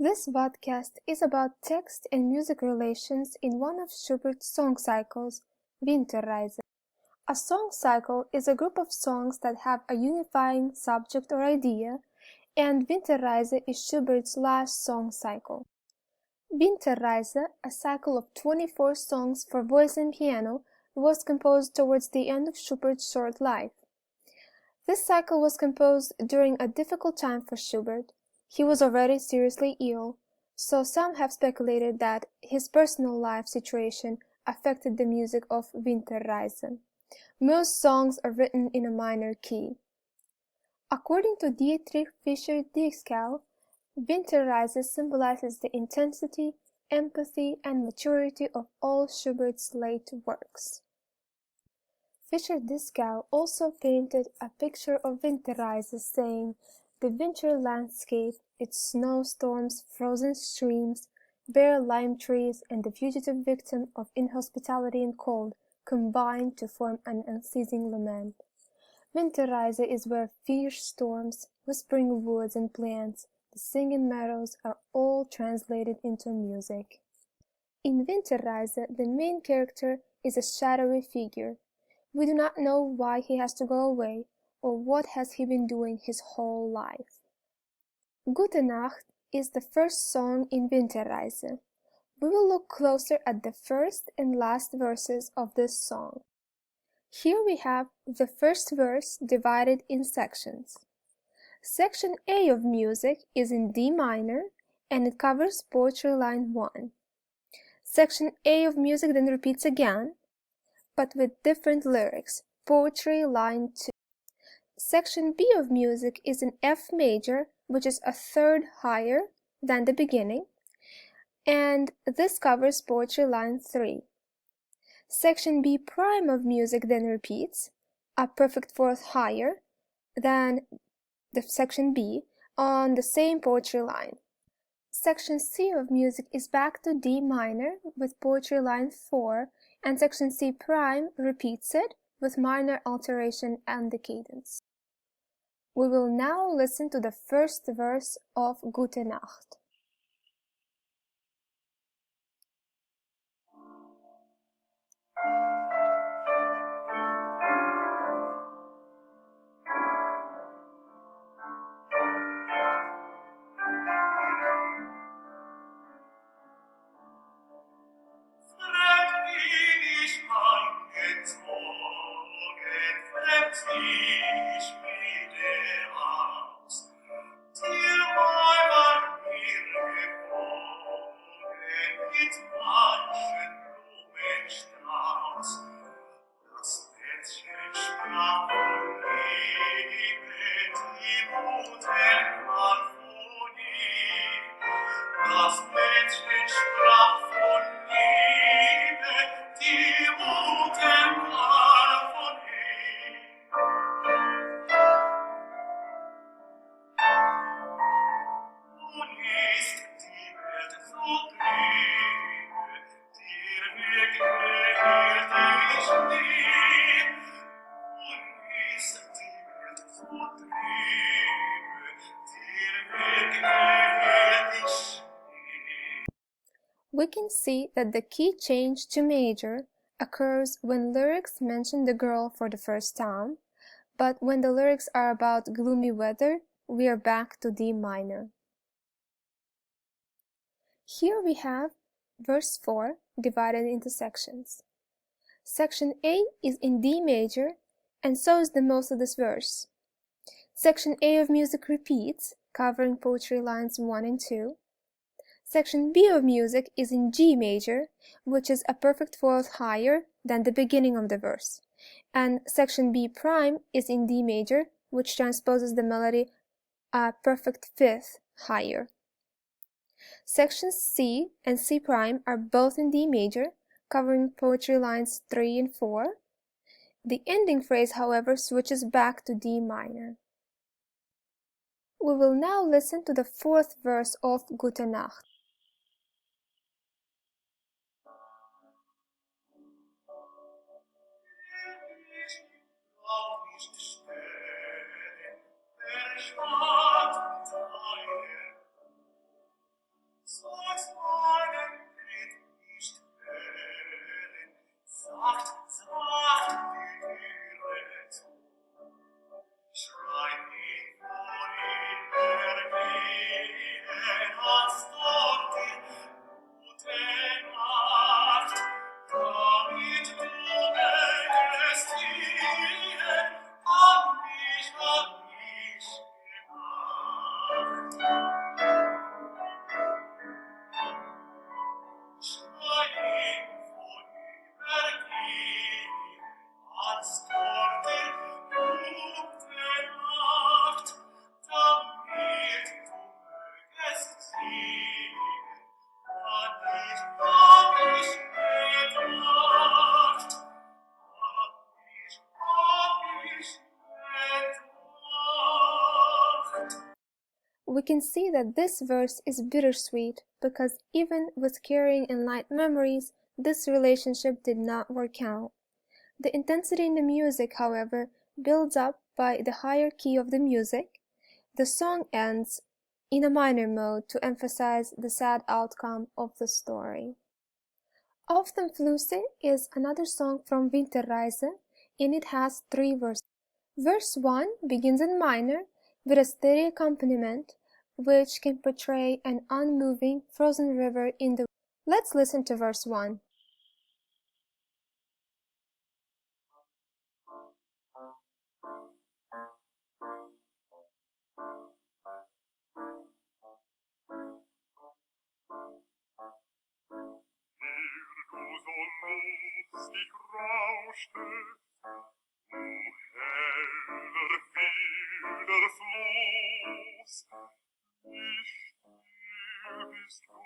This podcast is about text and music relations in one of Schubert's song cycles, Winterreise. A song cycle is a group of songs that have a unifying subject or idea, and Winterreise is Schubert's last song cycle. Winterreise, a cycle of 24 songs for voice and piano, was composed towards the end of Schubert's short life. This cycle was composed during a difficult time for Schubert. He was already seriously ill, so some have speculated that his personal life situation affected the music of Winterreise. Most songs are written in a minor key. According to Dietrich Fischer-Dieskau, Winterreise symbolizes the intensity, empathy, and maturity of all Schubert's late works. Fischer-Dieskau also painted a picture of Winterreise saying, "The winter landscape, its snowstorms, frozen streams, bare lime trees, and the fugitive victim of inhospitality and cold combine to form an unceasing lament. Winterreise is where fierce storms, whispering woods and plants, the singing meadows are all translated into music." In Winterreise, the main character is a shadowy figure. We do not know why he has to go away, or what has he been doing his whole life. Gute Nacht is the first song in Winterreise. We will look closer at the first and last verses of this song. Here we have the first verse divided in sections. Section A of music is in D minor, and it covers poetry line 1. Section A of music then repeats again, but with different lyrics, poetry line 2. Section B of music is in F major, which is a third higher than the beginning, and this covers poetry line 3. Section B prime of music then repeats, a perfect fourth higher than the section B on the same poetry line. Section C of music is back to D minor with poetry line 4, and section C prime repeats it with minor alteration and the cadence. We will now listen to the first verse of Gute Nacht. We can see that the key change to major occurs when lyrics mention the girl for the first time, but when the lyrics are about gloomy weather, we are back to D minor. Here we have verse 4 divided into sections. Section A is in D major, and so is the most of this verse. Section A of music repeats, covering poetry lines 1 and 2. Section B of music is in G major, which is a perfect fourth higher than the beginning of the verse, and section B prime is in D major, which transposes the melody a perfect fifth higher. Sections C and C prime are both in D major, covering poetry lines 3 and 4. The ending phrase, however, switches back to D minor. We will now listen to the fourth verse of Gute Nacht. We can see that this verse is bittersweet because even with caring and light memories, this relationship did not work out. The intensity in the music, however, builds up by the higher key of the music. The song ends in a minor mode to emphasize the sad outcome of the story. Auf dem Flusse is another song from Winterreise, and it has 3 verses. Verse 1 begins in minor with a steady accompaniment which can portray an unmoving frozen river in the... Let's listen to verse 1. Lustig rauschte, heller fiel der Fluss. Wie still bist du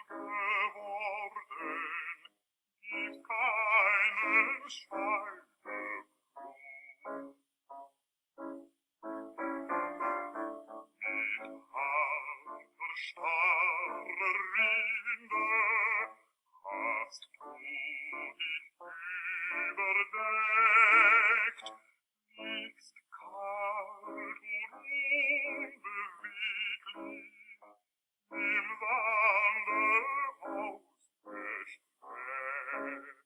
geworden, gibt keinen Scheidebruch. Mit harter, starrer Rinde hast du dich überdeckt, liegst kalt und unbeweglich im Sande ausgestreckt.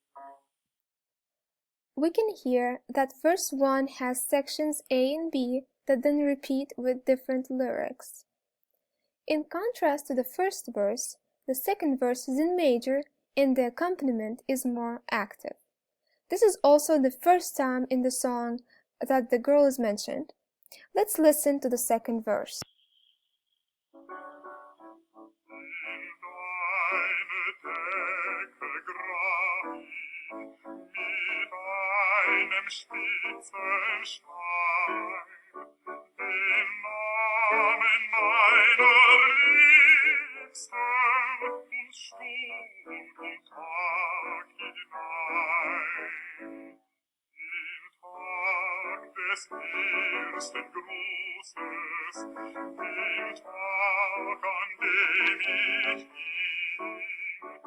We can hear that verse 1 has sections A and B that then repeat with different lyrics. In contrast to the first verse, the second verse is in major and the accompaniment is more active. This is also the first time in the song that the girl is mentioned. Let's listen to the second verse. Spitzen Stein, den Namen meiner Liebsten und Stund und Tag hinein. Den Tag des ersten Grußes, den Tag, an dem ich ging,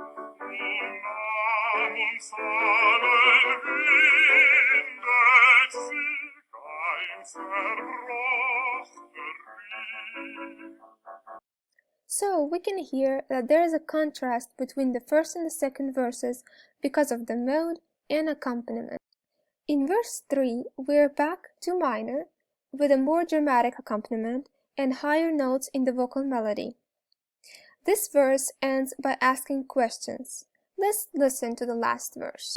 und nahm uns allen windet sich ein zerbrochener Ring. So we can hear that there is a contrast between the first and the second verses because of the mode and accompaniment. In verse 3, we're back to minor with a more dramatic accompaniment and higher notes in the vocal melody. This verse ends by asking questions. Let's listen to the last verse.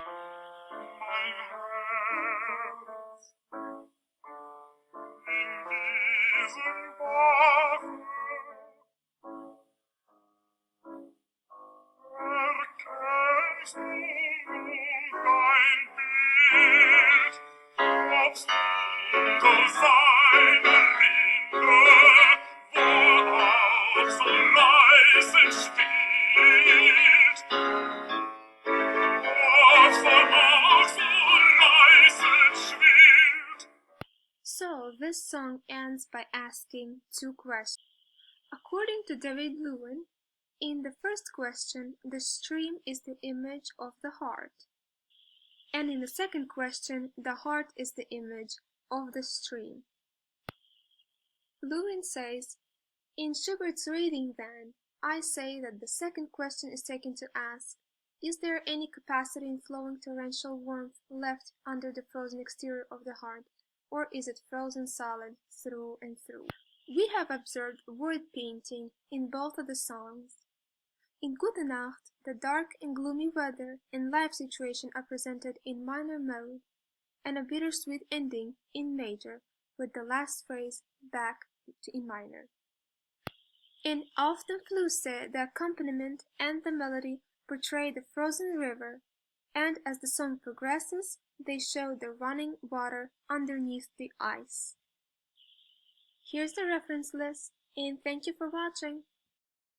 So this song ends by asking 2 questions. According to David Lewin, in the first question, the stream is the image of the heart. And in the second question, the heart is the image of the stream. Lewin says, in Schubert's reading then, I say that the second question is taken to ask, is there any capacity in flowing torrential warmth left under the frozen exterior of the heart, or is it frozen solid through and through? We have observed word painting in both of the songs. In Gute Nacht, the dark and gloomy weather and life situation are presented in minor mode, and a bittersweet ending in major, with the last phrase back in minor. In Auf dem Flusse, the accompaniment and the melody portray the frozen river, and as the song progresses, they show the running water underneath the ice. Here's the reference list, and thank you for watching.